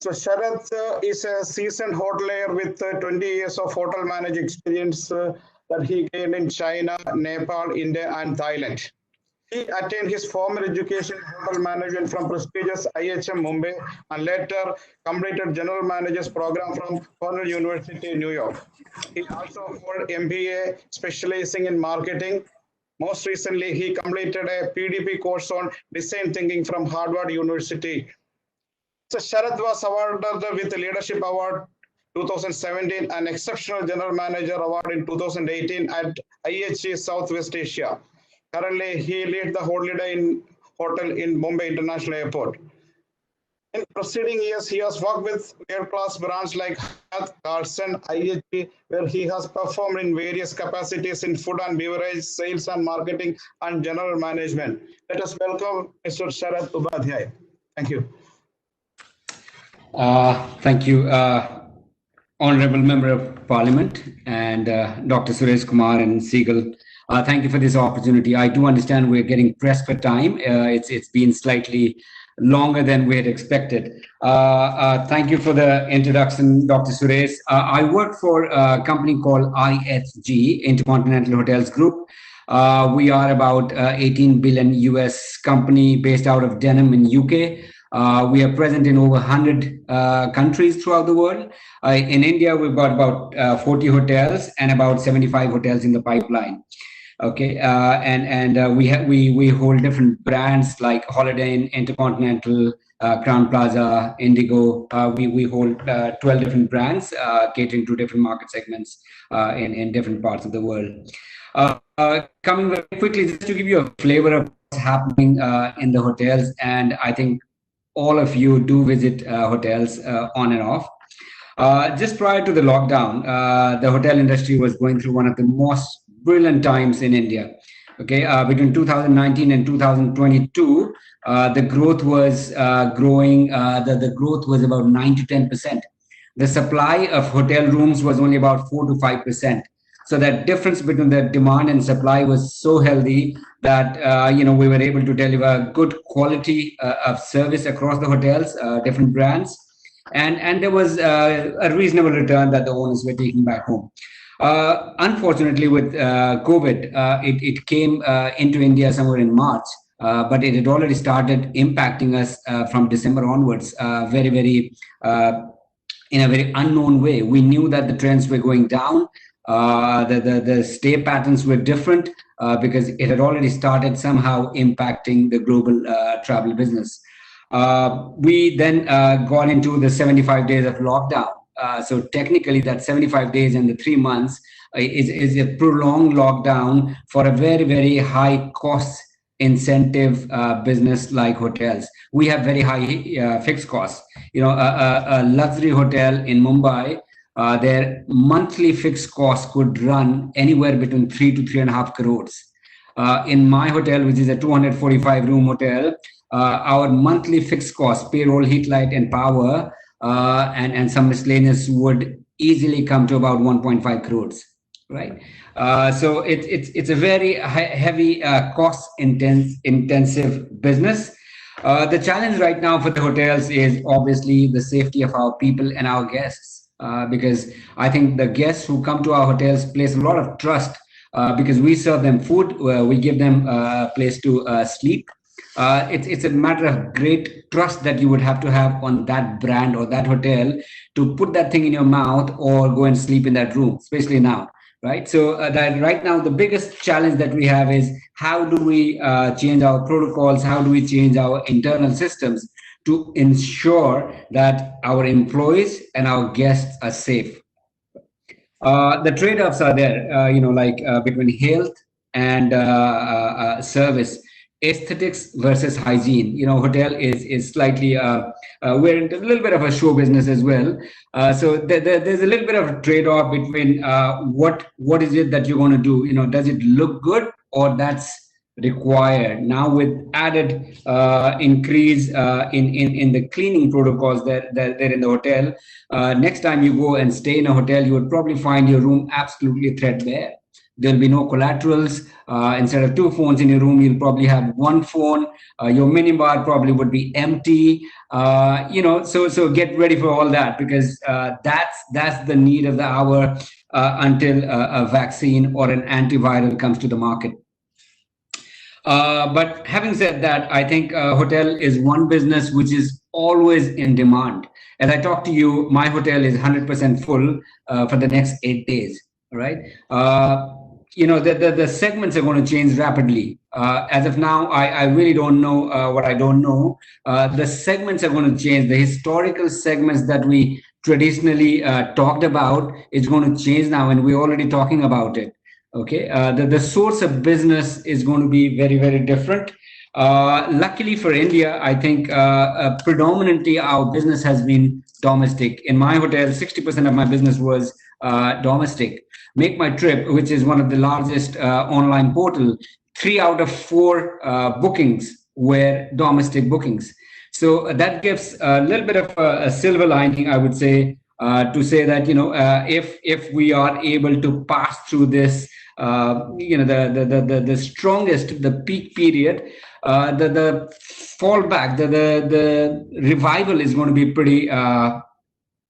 So Sharad is a seasoned hotelier with 20 years of hotel management experience that he gained in China, Nepal, India, and Thailand. He attained his formal education in hotel management from prestigious IHM Mumbai and later completed general manager's program from Cornell University, New York. He also hold MBA specializing in marketing. Most recently, he completed a PDP course on design thinking from Harvard University. So Sharad was awarded with the Leadership Award 2017 and Exceptional General Manager Award in 2018 at IHG Southwest Asia. Currently, he leads the Holiday Hotel in Mumbai International Airport. In preceding years, he has worked with world-class brands like Hyatt, Carlson, IHG, where he has performed in various capacities in food and beverage, sales and marketing, and general management. Let us welcome Mr. Sharad Upadhyay. Thank you. Thank you, Honorable Member of Parliament and Dr. Suresh Kumar and Seagull. Thank you for this opportunity. I do understand we're getting pressed for time. It's been slightly longer than we had expected. Thank you for the introduction, Dr. Suresh. I work for a company called IHG, Intercontinental Hotels Group. We are about 18 billion US company based out of Denham in UK. We are present in over 100 countries throughout the world. In India, we've got about 40 hotels and about 75 hotels in the pipeline. Okay, we hold different brands like Holiday Inn, Intercontinental, Crown Plaza, Indigo. We hold 12 different brands catering to different market segments in different parts of the world. Coming very quickly, just to give you a flavor of what's happening in the hotels, and I think all of you do visit hotels on and off. Just prior to the lockdown, the hotel industry was going through one of the most brilliant times in India. Okay, between 2019 and 2022, the growth was growing. The growth was about 9 to 10%. The supply of hotel rooms was only about 4 to 5%. So that difference between the demand and supply was so healthy that we were able to deliver good quality of service across the hotels, different brands, and there was a reasonable return that the owners were taking back home. Unfortunately, with COVID, it came into India somewhere in March, but it had already started impacting us from December onwards, in a very unknown way. We knew that the trends were going down. The stay patterns were different because it had already started somehow impacting the global travel business. We then got into the 75 days of lockdown. So technically that 75 days and the 3 months is a prolonged lockdown for a very, very high cost incentive business like hotels. We have very high fixed costs. A luxury hotel in Mumbai, their monthly fixed costs could run anywhere between 3 to 3.5 crores. In my hotel, which is a 245 room hotel, our monthly fixed costs, payroll, heat, light, and power, and some miscellaneous would easily come to about 1.5 crores, right? So it's a very heavy cost intensive business. The challenge right now for the hotels is obviously the safety of our people and our guests, because I think the guests who come to our hotels place a lot of trust because we serve them food, we give them a place to sleep. It's a matter of great trust that you would have to have on that brand or that hotel to put that thing in your mouth or go and sleep in that room, especially now, right? So that right now, the biggest challenge that we have is how do we change our protocols? How do we change our internal systems to ensure that our employees and our guests are safe? The trade-offs are there, between health and service. Aesthetics versus hygiene. Hotel is slightly, we're into a little bit of a show business as well. So there's a little bit of a trade-off between what is it that you're going to do? Does it look good or that's required? Now with added increase in the cleaning protocols that in the hotel, next time you go and stay in a hotel, you would probably find your room absolutely threadbare. There'll be no collaterals. Instead of 2 phones in your room, you'll probably have 1 phone. Your minibar probably would be empty. So get ready for all that, because that's the need of the hour until a vaccine or an antiviral comes to the market. But having said that, I think hotel is one business which is always in demand. As I talk to you, my hotel is 100% full for the next 8 days. Right? The segments are going to change rapidly. As of now, I really don't know what I don't know. The segments are going to change. The historical segments that we traditionally talked about is going to change now, and we're already talking about it. Okay, the source of business is going to be very, very different. Luckily for India, I think predominantly our business has been domestic. In my hotel, 60% of my business was domestic. Make My Trip, which is one of the largest online portal, 3 out of 4 bookings were domestic bookings. So that gives a little bit of a silver lining, I would say, to say that if we are able to pass through this, the strongest, the peak period, the fallback, the revival is going to be pretty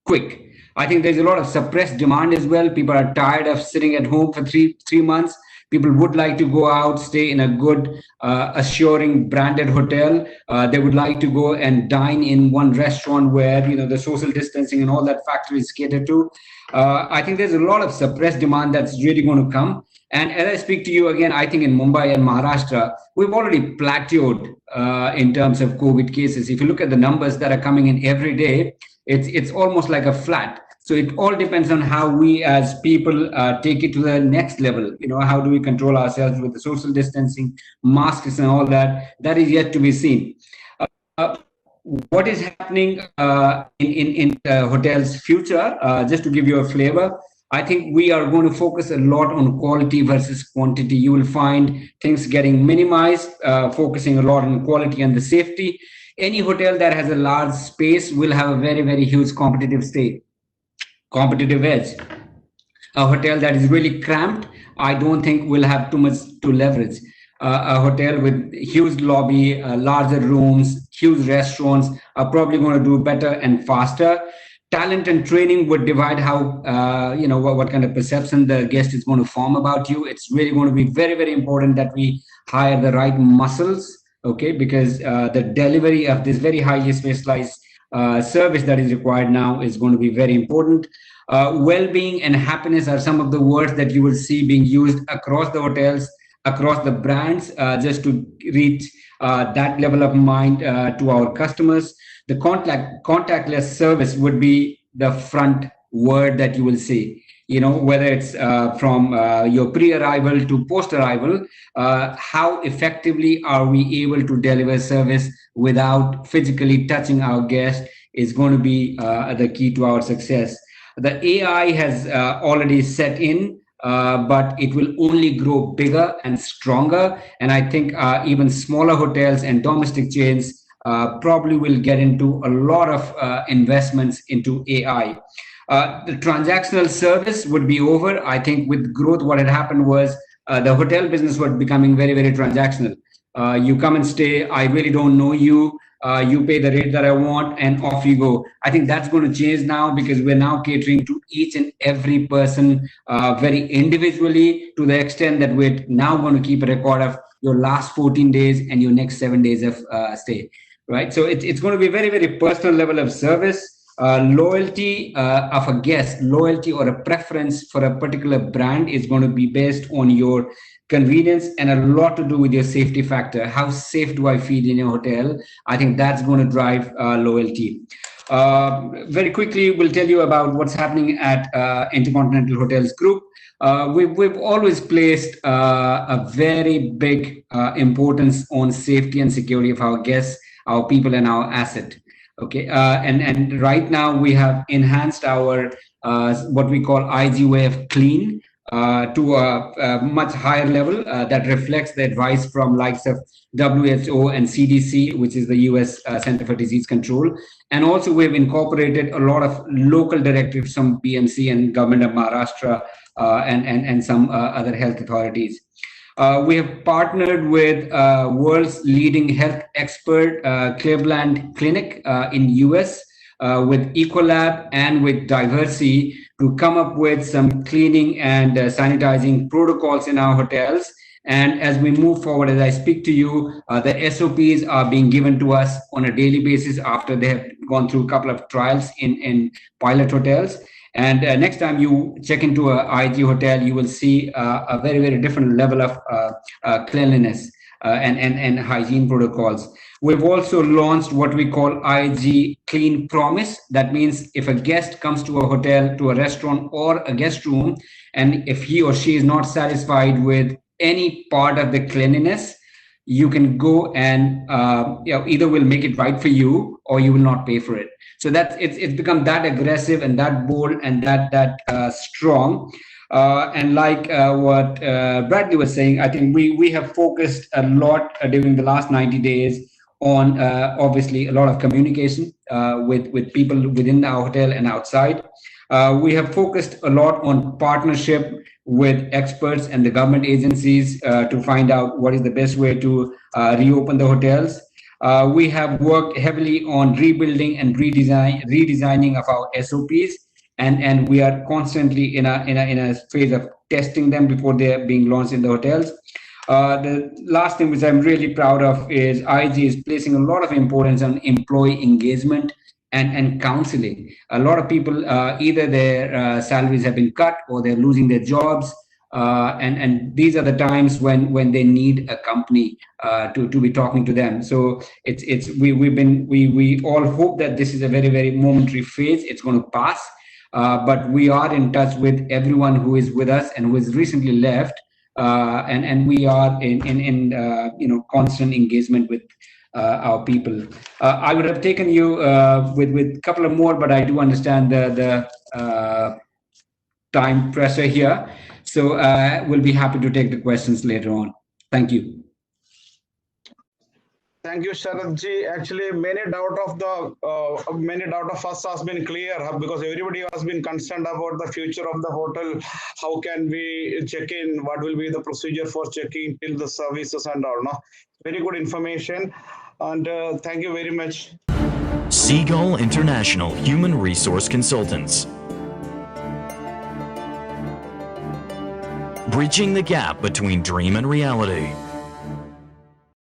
quick. I think there's a lot of suppressed demand as well. People are tired of sitting at home for three months. People would like to go out, stay in a good, assuring branded hotel. They would like to go and dine in one restaurant where the social distancing and all that factor is catered to. I think there's a lot of suppressed demand that's really going to come. And as I speak to you again, I think in Mumbai and Maharashtra, we've already plateaued in terms of COVID cases. If you look at the numbers that are coming in every day, it's almost like a flat. So it all depends on how we as people take it to the next level. How do we control ourselves with the social distancing, masks and all that? That is yet to be seen. What is happening in the hotel's future, just to give you a flavor, I think we are going to focus a lot on quality versus quantity. You will find things getting minimized, focusing a lot on quality and the safety. Any hotel that has a large space will have a very, very huge competitive edge. A hotel that is really cramped, I don't think will have too much to leverage. A hotel with huge lobby, larger rooms, huge restaurants are probably going to do better and faster. Talent and training would divide how, what kind of perception the guest is going to form about you. It's really going to be very, very important that we hire the right muscles, okay? Because the delivery of this very highly specialized service that is required now is going to be very important. Well-being and happiness are some of the words that you will see being used across the hotels, across the brands, just to reach that level of mind to our customers. The contactless service would be the front word that you will see. Whether it's from your pre-arrival to post-arrival, how effectively are we able to deliver service without physically touching our guest is going to be the key to our success. The AI has already set in, but it will only grow bigger and stronger. And I think even smaller hotels and domestic chains probably will get into a lot of investments into AI. The transactional service would be over. I think with growth, what had happened was the hotel business was becoming very, very transactional. You come and stay. I really don't know you. You pay the rate that I want and off you go. I think that's going to change now, because we're now catering to each and every person very individually, to the extent that we're now going to keep a record of your last 14 days and your next 7 days of stay. Right. So it's going to be a very, very personal level of service. Loyalty of a guest, loyalty or a preference for a particular brand is going to be based on your convenience and a lot to do with your safety factor. How safe do I feel in a hotel? I think that's going to drive loyalty. Very quickly, we'll tell you about what's happening at Intercontinental Hotels Group. We've always placed a very big importance on safety and security of our guests, our people, and our asset. Okay, and right now we have enhanced our what we call IG way of clean to a much higher level that reflects the advice from likes of WHO and CDC, which is the US Center for Disease Control. And also we've incorporated a lot of local directives from BMC and Government of Maharashtra and some other health authorities. We have partnered with world's leading health expert, Cleveland Clinic in US, with Ecolab and with Diversey to come up with some cleaning and sanitizing protocols in our hotels. And as we move forward, as I speak to you, the SOPs are being given to us on a daily basis after they have gone through a couple of trials in pilot hotels. And next time you check into a IG hotel, you will see a very, very different level of cleanliness and hygiene protocols. We've also launched what we call IG Clean Promise. That means if a guest comes to a hotel, to a restaurant or a guest room, and if he or she is not satisfied with any part of the cleanliness, you can go and either we'll make it right for you or you will not pay for it. So that's it's become that aggressive and that bold and that strong. And like what Bradley was saying, I think we have focused a lot during the last 90 days on obviously a lot of communication with people within our hotel and outside. We have focused a lot on partnership with experts and the government agencies to find out what is the best way to reopen the hotels. We have worked heavily on rebuilding and redesigning of our SOPs, and we are constantly in a phase of testing them before they are being launched in the hotels. The last thing which I'm really proud of is IG is placing a lot of importance on employee engagement and counseling. A lot of people, either their salaries have been cut or they're losing their jobs. And these are the times when they need a company to be talking to them. So we all hope that this is a very, very momentary phase. It's going to pass, but we are in touch with everyone who is with us and who has recently left, and we are in constant engagement with our people. I would have taken you with a couple of more, but I do understand the time pressure here. So we'll be happy to take the questions later on. Thank you. Thank you, Sharad ji. Actually, many doubt of us has been clear because everybody has been concerned about the future of the hotel. How can we check in? What will be the procedure for checking till the services and all? No, very good information, and thank you very much. Seagull International Human Resource Consultants. Bridging the gap between dream and reality.